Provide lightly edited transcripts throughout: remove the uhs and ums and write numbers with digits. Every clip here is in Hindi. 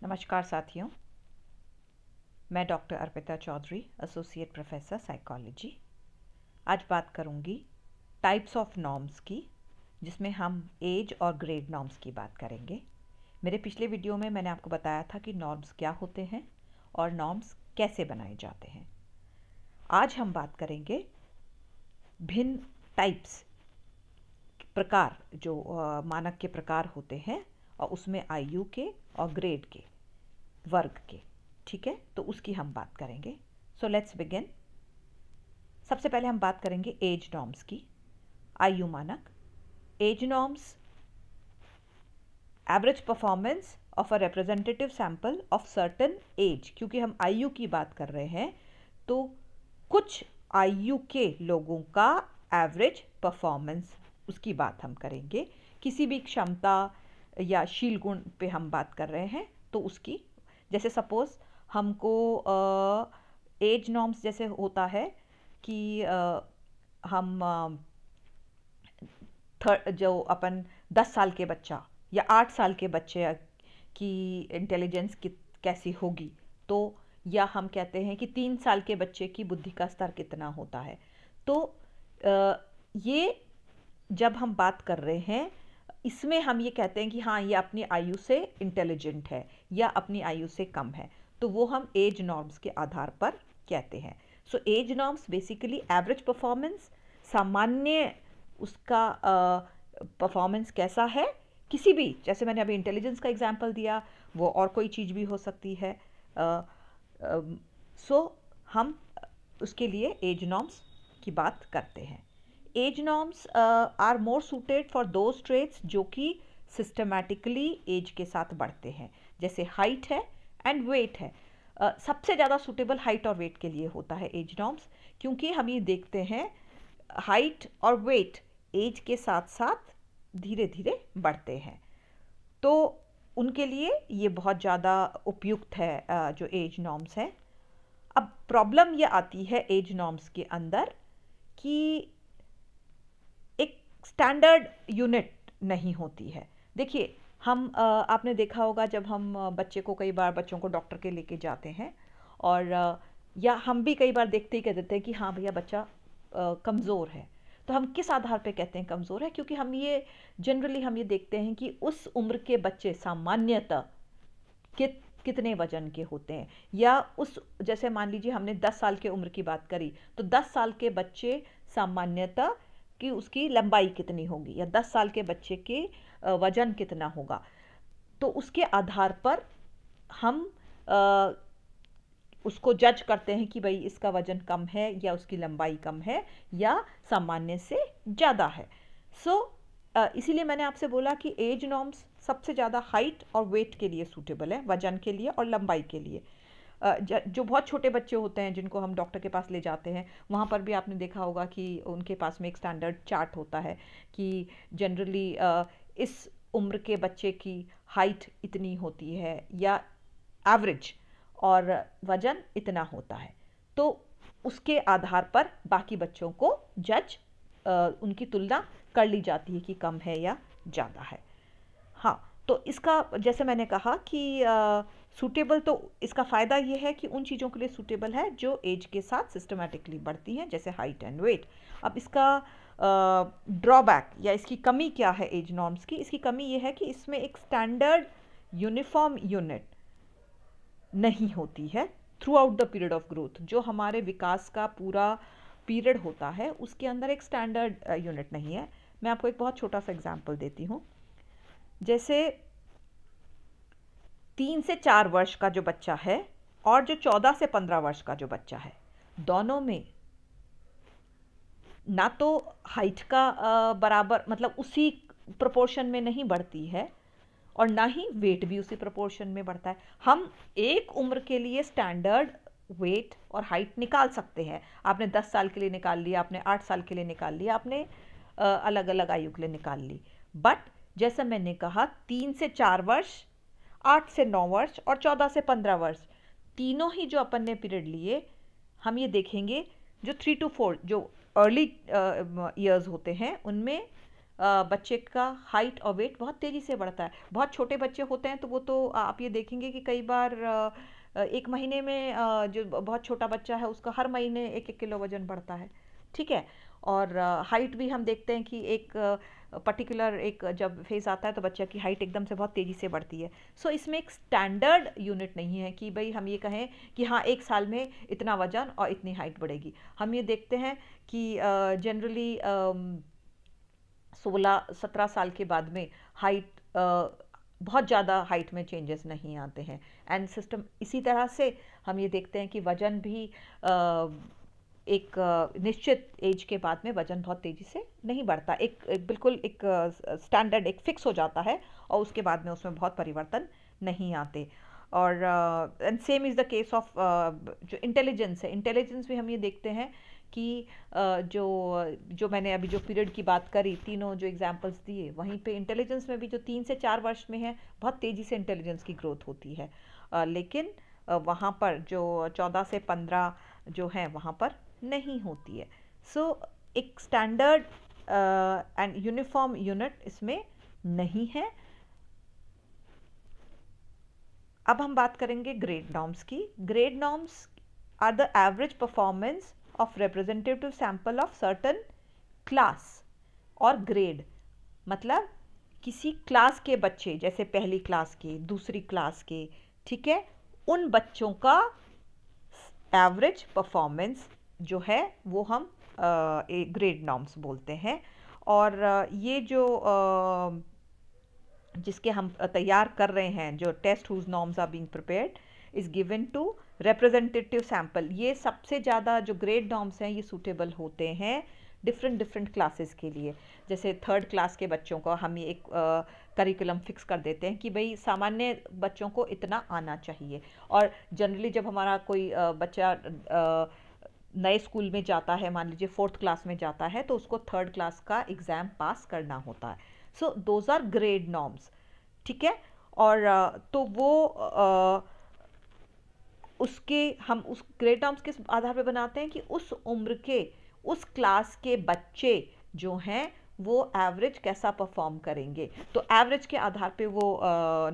नमस्कार साथियों, मैं doctor Arpita Chaudhary, associate professor psychology. आज बात करूंगी टाइप्स ऑफ नॉर्म्स की, जिसमें हम एज और ग्रेड नॉर्म्स की बात करेंगे। मेरे पिछले वीडियो में मैंने आपको बताया था कि नॉर्म्स क्या होते हैं और नॉर्म्स कैसे बनाए जाते हैं। आज हम बात करेंगे भिन्न टाइप्स, प्रकार, जो मानक के प्रकार होते हैं और उसमें आयु के और ग्रेड के, वर्ग के। ठीक है, तो उसकी हम बात करेंगे। So let's begin. सबसे पहले हम बात करेंगे एज नॉर्म्स की। आयु मानक। Age norms average performance of a representative sample of certain age. क्योंकि हम आयु की बात कर रहे हैं तो कुछ आयु के लोगों का एवरेज परफॉर्मेंस, उसकी बात हम करेंगे। किसी भी क्षमता या शील गुण पे हम बात कर रहे हैं तो उसकी, जैसे सपोज हमको एज नॉर्म्स जैसे होता है कि हम जो अपन 10 साल के बच्चा या 8 साल के बच्चे की इंटेलिजेंस कैसी होगी, तो या हम कहते हैं कि 3 साल के बच्चे की बुद्धि का स्तर कितना होता है। तो ये जब हम बात कर रहे हैं, इसमें हम ये कहते हैं कि हाँ, ये अपनी आयु से इंटेलिजेंट है या अपनी आयु से कम है, तो वो हम एज नॉर्म्स के आधार पर कहते हैं। So age norms basically average performance, सामान्य उसका परफॉर्मेंस कैसा है किसी भी, जैसे मैंने अभी इंटेलिजेंस का एग्जांपल दिया, वो और कोई चीज़ भी हो सकती है। सो हम उसके लिए एज नॉर्म्स की बात करते हैं। Age norms are more suited for those traits जो कि सिस्टमैटिकली एज के साथ बढ़ते हैं, जैसे हाइट है एंड वेट है। सबसे ज़्यादा सूटेबल हाइट और वेट के लिए होता है एज नॉर्म्स, क्योंकि हम ये देखते हैं हाइट और वेट एज के साथ साथ धीरे धीरे बढ़ते हैं, तो उनके लिए ये बहुत ज़्यादा उपयुक्त है जो एज नॉर्म्स है। अब प्रॉब्लम ये आती है एज नॉर्म्स के अंदर कि एक स्टैंडर्ड यूनिट नहीं होती है। देखिए, हम आपने देखा होगा जब हम बच्चे को, कई बार बच्चों को डॉक्टर के लेके जाते हैं, और या हम भी कई बार देखते ही कह देते हैं कि हाँ भैया बच्चा कमज़ोर है। तो हम किस आधार पे कहते हैं कमज़ोर है? क्योंकि हम ये जनरली हम ये देखते हैं कि उस उम्र के बच्चे सामान्यतः कितने वजन के होते हैं, या उस, जैसे मान लीजिए हमने 10 साल के उम्र की बात करी, तो 10 साल के बच्चे सामान्यतः कि उसकी लंबाई कितनी होगी, या 10 साल के बच्चे के वजन कितना होगा, तो उसके आधार पर हम उसको जज करते हैं कि भाई इसका वजन कम है या उसकी लंबाई कम है या सामान्य से ज़्यादा है। सो इसीलिए मैंने आपसे बोला कि एज नॉर्म्स सबसे ज़्यादा हाइट और वेट के लिए सूटेबल है, वजन के लिए और लंबाई के लिए। जो बहुत छोटे बच्चे होते हैं जिनको हम डॉक्टर के पास ले जाते हैं, वहाँ पर भी आपने देखा होगा कि उनके पास में एक स्टैंडर्ड चार्ट होता है कि जनरली इस उम्र के बच्चे की हाइट इतनी होती है या एवरेज, और वजन इतना होता है, तो उसके आधार पर बाकी बच्चों को जज, उनकी तुलना कर ली जाती है कि कम है या ज़्यादा है। हाँ, तो इसका जैसे मैंने कहा कि सूटेबल, तो इसका फ़ायदा ये है कि उन चीज़ों के लिए सूटेबल है जो एज के साथ सिस्टमेटिकली बढ़ती हैं, जैसे हाइट एंड वेट। अब इसका ड्रॉबैक या इसकी कमी क्या है एज नॉर्म्स की? इसकी कमी ये है कि इसमें एक स्टैंडर्ड यूनिफॉर्म यूनिट नहीं होती है through out the period of growth. जो हमारे विकास का पूरा पीरियड होता है उसके अंदर एक स्टैंडर्ड यूनिट नहीं है। मैं आपको एक बहुत छोटा सा एग्जांपल देती हूँ। जैसे 3 से 4 वर्ष का जो बच्चा है और जो 14 से 15 वर्ष का जो बच्चा है, दोनों में ना तो हाइट का बराबर, मतलब उसी प्रोपोर्शन में नहीं बढ़ती है, और ना ही वेट भी उसी प्रोपोर्शन में बढ़ता है। हम एक उम्र के लिए स्टैंडर्ड वेट और हाइट निकाल सकते हैं। आपने 10 साल के लिए निकाल लिया, आपने 8 साल के लिए निकाल लिया, आपने अलग अलग आयु के लिए निकाल ली। बट जैसा मैंने कहा, 3 से 4 वर्ष, 8 से 9 वर्ष और 14 से 15 वर्ष, तीनों ही जो अपन ने पीरियड लिए, हम ये देखेंगे जो 3 to 4 जो अर्ली ईयर्स होते हैं, उनमें बच्चे का हाइट और वेट बहुत तेज़ी से बढ़ता है। बहुत छोटे बच्चे होते हैं तो वो तो आप ये देखेंगे कि कई बार एक महीने में जो बहुत छोटा बच्चा है उसका हर महीने 1-1 किलो वजन बढ़ता है, ठीक है। और हाइट भी हम देखते हैं कि एक पर्टिकुलर एक जब फेज़ आता है तो बच्चे की हाइट एकदम से बहुत तेज़ी से बढ़ती है। सो इसमें एक स्टैंडर्ड यूनिट नहीं है कि भाई हम ये कहें कि हाँ 1 साल में इतना वजन और इतनी हाइट बढ़ेगी। हम ये देखते हैं कि जनरली 16-17 साल के बाद में हाइट बहुत ज़्यादा हाइट में चेंजेस नहीं आते हैं। एंड सिस्टम इसी तरह से हम ये देखते हैं कि वज़न भी एक निश्चित एज के बाद में वज़न बहुत तेज़ी से नहीं बढ़ता, एक बिल्कुल एक स्टैंडर्ड एक फिक्स हो जाता है और उसके बाद में उसमें बहुत परिवर्तन नहीं आते। और and same is the case of जो इंटेलिजेंस है, इंटेलिजेंस भी हम ये देखते हैं कि जो जो मैंने अभी जो पीरियड की बात करी, तीनों जो एग्जांपल्स दिए, वहीं पे इंटेलिजेंस में भी जो 3 से 4 वर्ष में है बहुत तेज़ी से इंटेलिजेंस की ग्रोथ होती है। लेकिन वहाँ पर जो 14 से 15 जो है वहाँ पर नहीं होती है। सो एक स्टैंडर्ड एंड यूनिफॉर्म यूनिट इसमें नहीं है। अब हम बात करेंगे ग्रेड नॉर्म्स की। Grade norms are the average performance of representative sample of certain class और ग्रेड, मतलब किसी क्लास के बच्चे जैसे पहली क्लास के, दूसरी क्लास के, ठीक है, उन बच्चों का एवरेज परफॉर्मेंस जो है वो हम ग्रेड नॉर्म्स बोलते हैं। और ये जो जिसके हम तैयार कर रहे हैं, जो test whose norms are being prepared is given to representative sample, ये सबसे ज़्यादा जो ग्रेड नॉर्म्स हैं ये सूटेबल होते हैं डिफरेंट क्लासेस के लिए। जैसे 3rd क्लास के बच्चों को हम ये एक करिकुलम फिक्स कर देते हैं कि भाई सामान्य बच्चों को इतना आना चाहिए। और जनरली जब हमारा कोई बच्चा नए स्कूल में जाता है, मान लीजिए 4th क्लास में जाता है, तो उसको 3rd क्लास का एग्ज़ाम पास करना होता है। So those are grade norms, ठीक है। और तो वो उसके हम उस ग्रेड नॉर्म्स के आधार पे बनाते हैं कि उस उम्र के उस क्लास के बच्चे जो हैं वो एवरेज कैसा परफॉर्म करेंगे, तो एवरेज के आधार पे वो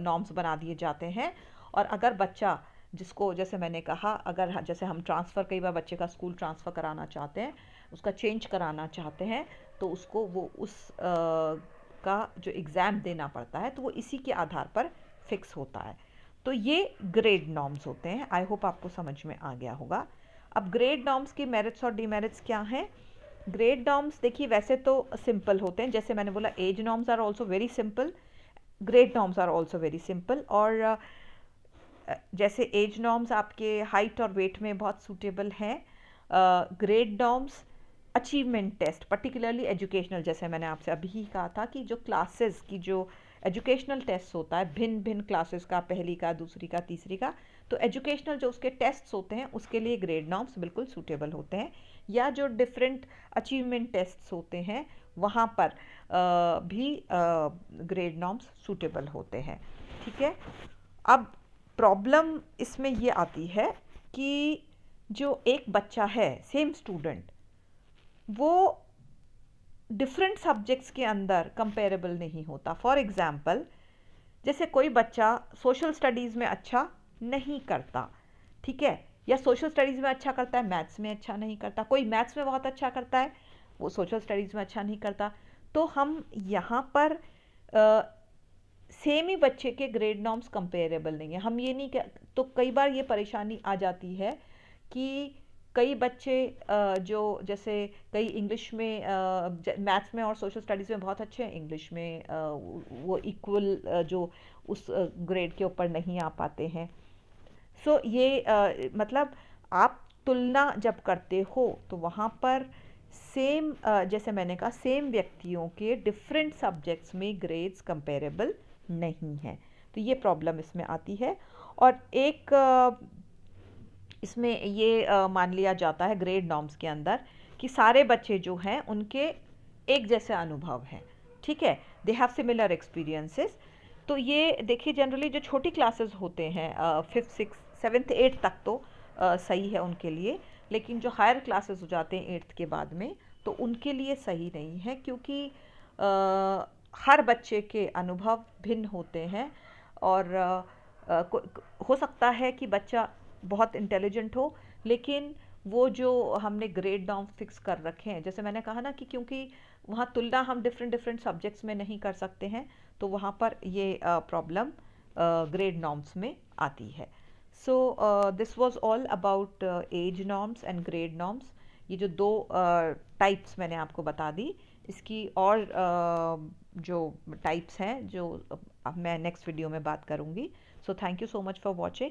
नॉर्म्स बना दिए जाते हैं। और अगर बच्चा जिसको, जैसे मैंने कहा, अगर जैसे हम ट्रांसफ़र, कई बार बच्चे का स्कूल ट्रांसफ़र कराना चाहते हैं, उसका चेंज कराना चाहते हैं, तो उसको वो उस का जो एग्ज़ाम देना पड़ता है तो वो इसी के आधार पर फिक्स होता है। तो ये ग्रेड नॉर्म्स होते हैं। आई होप आपको समझ में आ गया होगा। अब ग्रेड नॉर्म्स की मेरिट्स और डीमेरिट्स क्या हैं? ग्रेड नॉर्म्स देखिए वैसे तो सिंपल होते हैं, जैसे मैंने बोला age norms are also very simple, grade norms are also very simple. और जैसे एज नॉर्म्स आपके हाइट और वेट में बहुत सूटेबल हैं, grade norms achievement test, particularly educational, जैसे मैंने आपसे अभी ही कहा था कि जो क्लासेस की जो एजुकेशनल टेस्ट होता है भिन्न भिन्न क्लासेस का, पहली का, दूसरी का, तीसरी का, तो एजुकेशनल जो उसके टेस्ट्स होते हैं उसके लिए ग्रेड नॉर्म्स बिल्कुल सूटेबल होते हैं। या जो डिफरेंट अचीवमेंट टेस्ट्स होते हैं वहाँ पर भी ग्रेड नॉर्म्स सूटेबल होते हैं, ठीक है। अब प्रॉब्लम इसमें ये आती है कि जो एक बच्चा है, सेम स्टूडेंट, वो डिफरेंट सब्जेक्ट्स के अंदर कंपेरेबल नहीं होता। फॉर एग्ज़ाम्पल, जैसे कोई बच्चा सोशल स्टडीज़ में अच्छा नहीं करता, ठीक है, या सोशल स्टडीज़ में अच्छा करता है, मैथ्स में अच्छा नहीं करता, कोई मैथ्स में बहुत अच्छा करता है, वो सोशल स्टडीज़ में अच्छा नहीं करता, तो हम यहाँ पर सेम ही बच्चे के ग्रेड नॉर्म्स कंपेरेबल नहीं है। हम ये नहीं कह, तो कई बार ये परेशानी आ जाती है कि कई बच्चे जो जैसे कई इंग्लिश में, मैथ्स में और सोशल स्टडीज़ में बहुत अच्छे हैं, इंग्लिश में वो इक्वल जो उस ग्रेड के ऊपर नहीं आ पाते हैं। सो ये मतलब आप तुलना जब करते हो तो वहाँ पर सेम, जैसे मैंने कहा, सेम व्यक्तियों के डिफरेंट सब्जेक्ट्स में ग्रेड्स कंपेरेबल नहीं हैं, तो ये प्रॉब्लम इसमें आती है। और एक इसमें ये मान लिया जाता है ग्रेड नॉर्म्स के अंदर कि सारे बच्चे जो हैं उनके एक जैसे अनुभव हैं, ठीक है, दे हैव सिमिलर एक्सपीरियंसेस। तो ये देखिए जनरली जो छोटी क्लासेस होते हैं 5th 6th 7th 8th तक तो सही है उनके लिए, लेकिन जो हायर क्लासेस हो जाते हैं 8th के बाद में, तो उनके लिए सही नहीं है, क्योंकि हर बच्चे के अनुभव भिन्न होते हैं और हो सकता है कि बच्चा बहुत इंटेलिजेंट हो, लेकिन वो जो हमने ग्रेड नॉर्म फिक्स कर रखे हैं, जैसे मैंने कहा ना कि क्योंकि वहाँ तुलना हम डिफरेंट डिफरेंट सब्जेक्ट्स में नहीं कर सकते हैं, तो वहाँ पर ये प्रॉब्लम ग्रेड नॉर्म्स में आती है. So this was all about age norms and grade norms. ये जो दो टाइप्स मैंने आपको बता दी, इसकी और जो टाइप्स हैं जो अब मैं नेक्स्ट वीडियो में बात करूँगी. So thank you so much for watching.